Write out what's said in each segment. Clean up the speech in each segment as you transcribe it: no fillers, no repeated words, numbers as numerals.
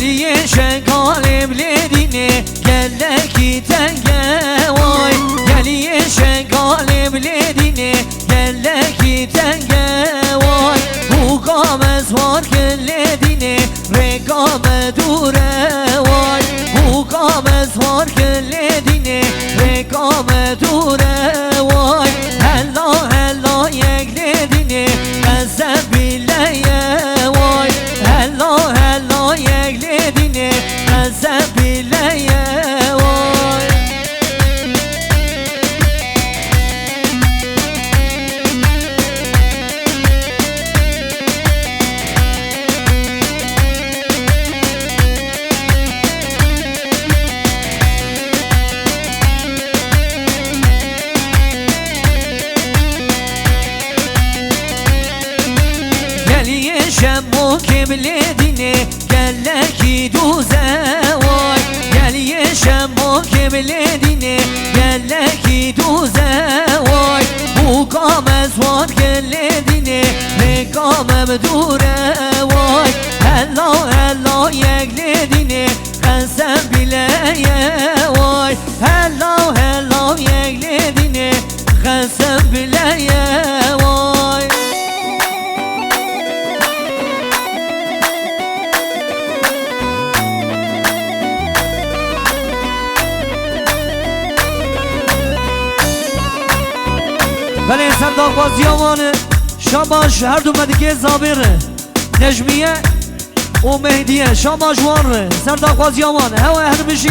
گلیه شنگالم لیدینه گلکی تنگه وای گلیه شنگالم لیدینه گلکی تنگه وای بوگام ازوار لیدینه رگام دوره وای بوگام ازوار لیدینه رگام دوره وای هلا هلا یک لیدینه قزم بیلیه وای هلا هلا یک لیدینه قزم بیلیه وای شمو که لیدینه گلکی دوزه وای گلیه شمو که لیدینه گلکی دوزه وای بوگام ازوار که لیدینه رگامم دوره وای هلا هلا یک لیدینه قزم بیلیه وای هلا هلا یک لیدینه قزم بیلیه وای بله سرداغ بازیامان شاباش هر دو مدکه زابره نجمیه و مهدیه شاباش واره سرداغ بازیامان هر بشی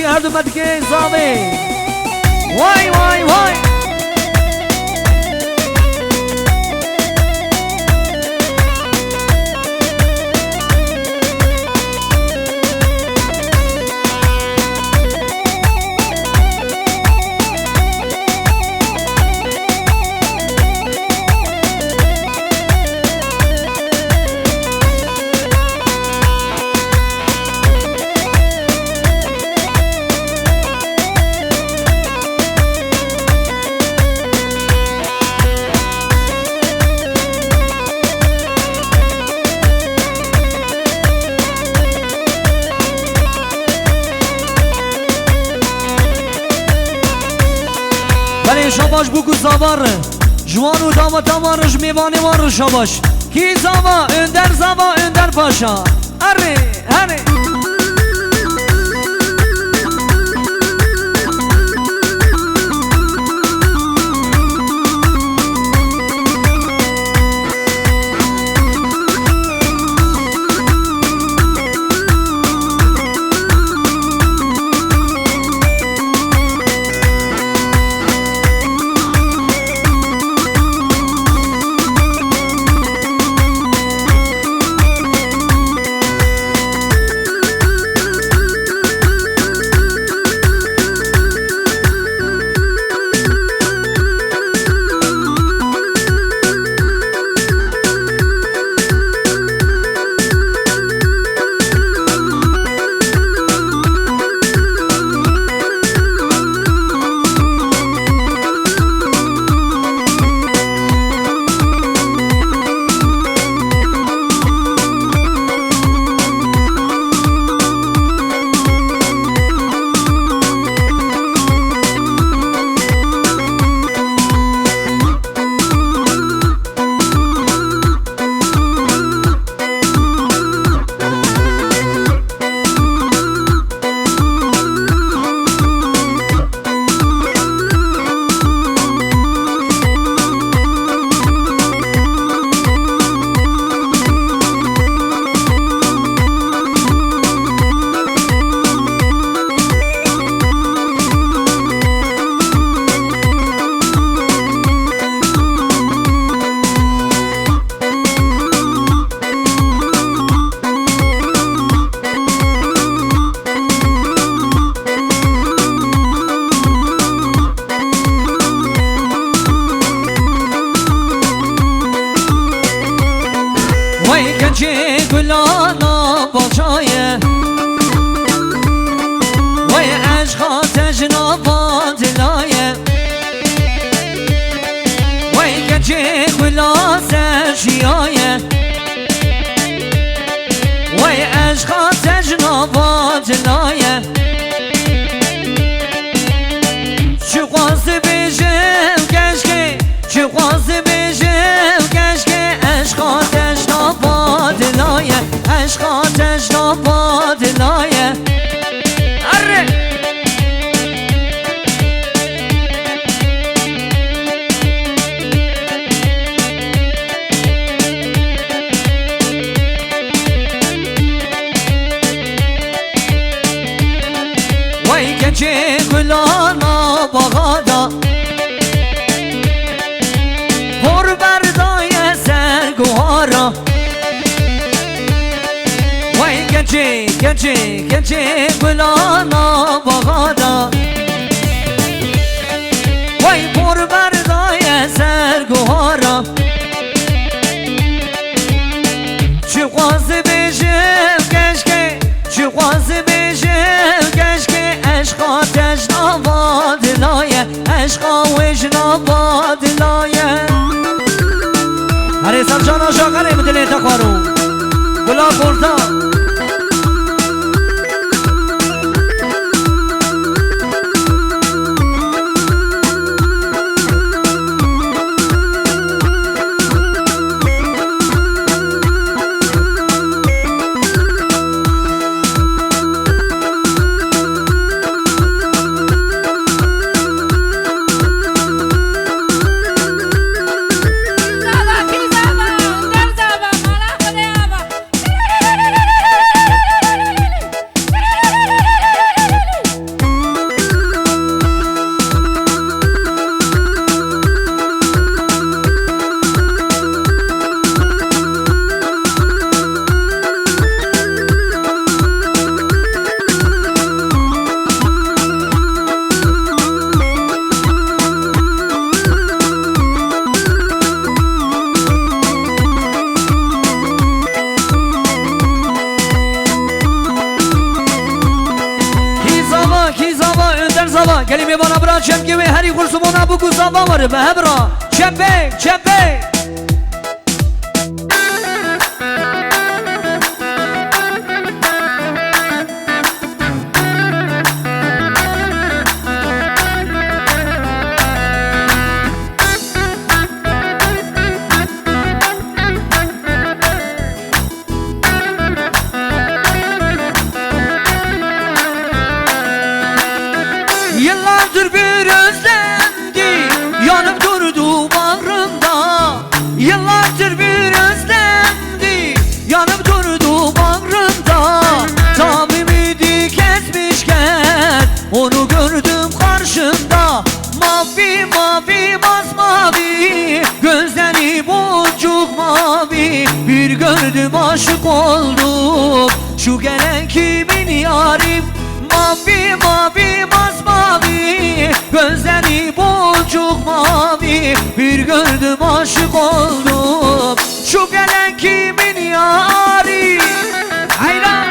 هر دو مدکه زابه وای وای وای شاباش بگو زاوار جوان و داماد دامارش میوانه وار شاباش کی زاوا اندر پاشا اره اره گلانا باجایه وای عشقا تجنابا دلایه وای گجه گلا سرشیایه وای عشقا تجنبات لایه چی خواست بیشم کشکی چی خواست بیشم کشکی عشقا تجنبات لایه عشقا تجنبات لایه اره وای کچه گلانا باغادا پر بردای سرگوارا وای کچه کچه کچه گلانا باغادا وای پر بردای سرگوارا چی خواست بشم کشکه چی خواست بشم کشکه عشقا تجنبات لایه عشقا وجنبات لایه هره سر جانا شاقره مدلی تخوارو گلا خورتا کلمه بانا برا چمگی و هری خرسمونا بگو زاوا وره به هبرا چمبه چمبه Yıllardır bir özlemdi yanıp durdu bağrımda Yıllardır bir özlemdi yanıp durdu bağrımda Tam ümidi kesmişken onu gördüm karşımda Mavi mavi masmavi gözleri boncuk mavi Bir gördüm aşık oldum şu gelen kimin yarim Mavi mavi masmavi gözleri boncuk mavi Bir gördüm aşık oldum şu gelen kimin yari Hayran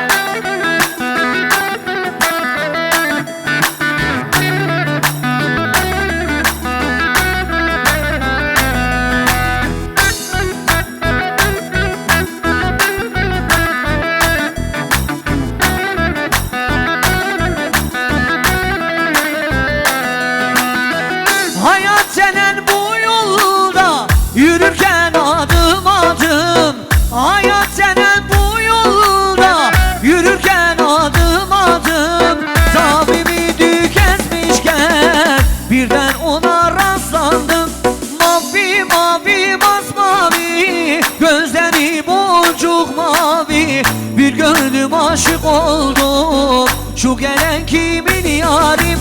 Hayat denen bu yolda yürürken adım adım Hayat denen bu yolda yürürken adım adım Tabimi kesmişken birden ona rastlandım Mavi mavi masmavi gözleri boncuk mavi Bir gördüm aşık oldum şu gelen kimin yarim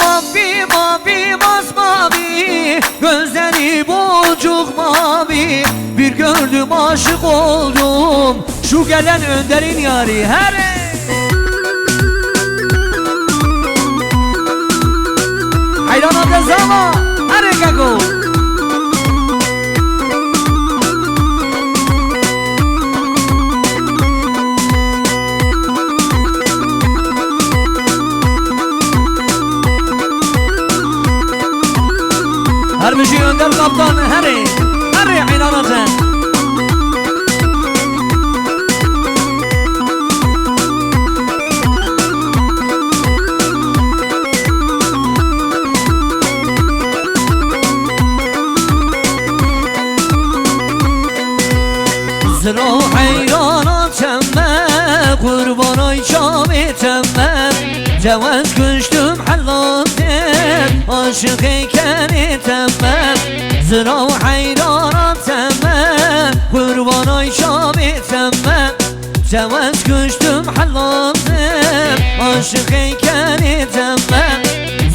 Mavi mavi masmavi gözleri boncuk mavi Bir gördüm aşık oldum şu gelen Önder'in yari Here Hayran abdazama Here kako Her bir şey Önder kaptan Here Hayran abdazama تمام جواز كشتم حلمتم عاشقي كان تمام زرا وحيران تمام قربانای شام تمام جواز كشتم حلمتم عاشقي كان تمام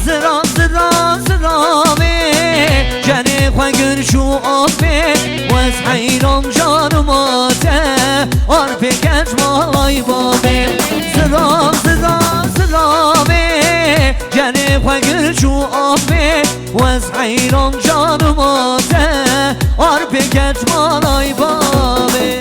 زرا زرا زرامي جاني خواگر شو آبي واز حيران جانماته عرفي كجمالای بابي زرا زرا زرامي جاني خواگر شو آبي واز حيران جانماته عرفي كجمالای بابي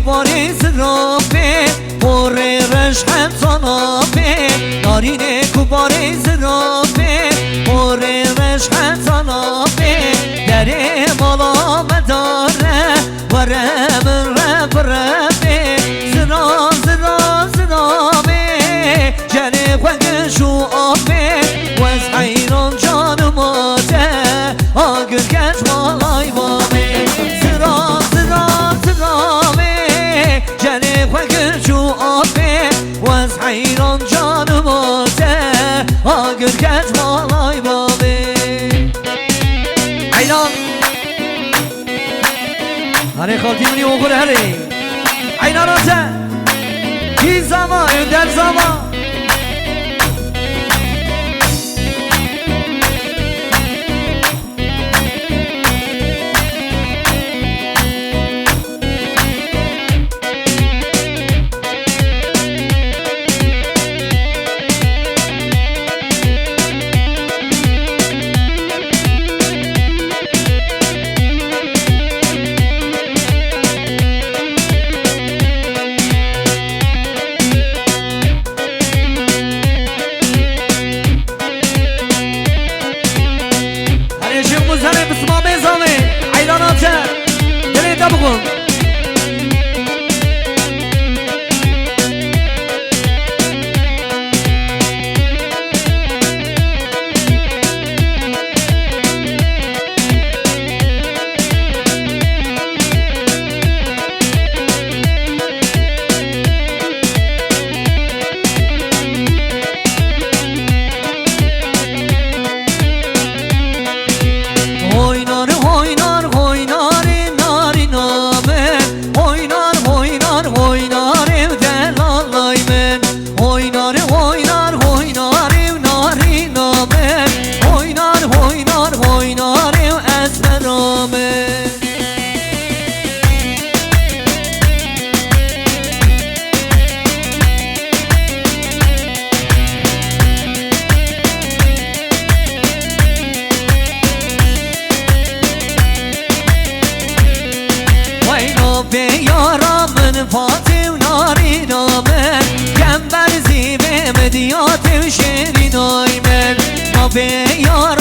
باری زرابه باره رشحت زنابه نارینه کباری زرابه باره رشحت زنابه دره مالا مداره وره من رب ربه زرا زرا زرابه جنه خوگشو آبه وز حیران جانماته آگر گش مالای بابه زرا زرا زرابه جنه خوگر جو آبه واز حیران جانماته آگر کج مالای بابه حیران هره خالتی منی اوغر هره حیراناته کی زمان در زمان فاتي وناري نامن جنب زيبه مديات وشيري نايمن ما بيار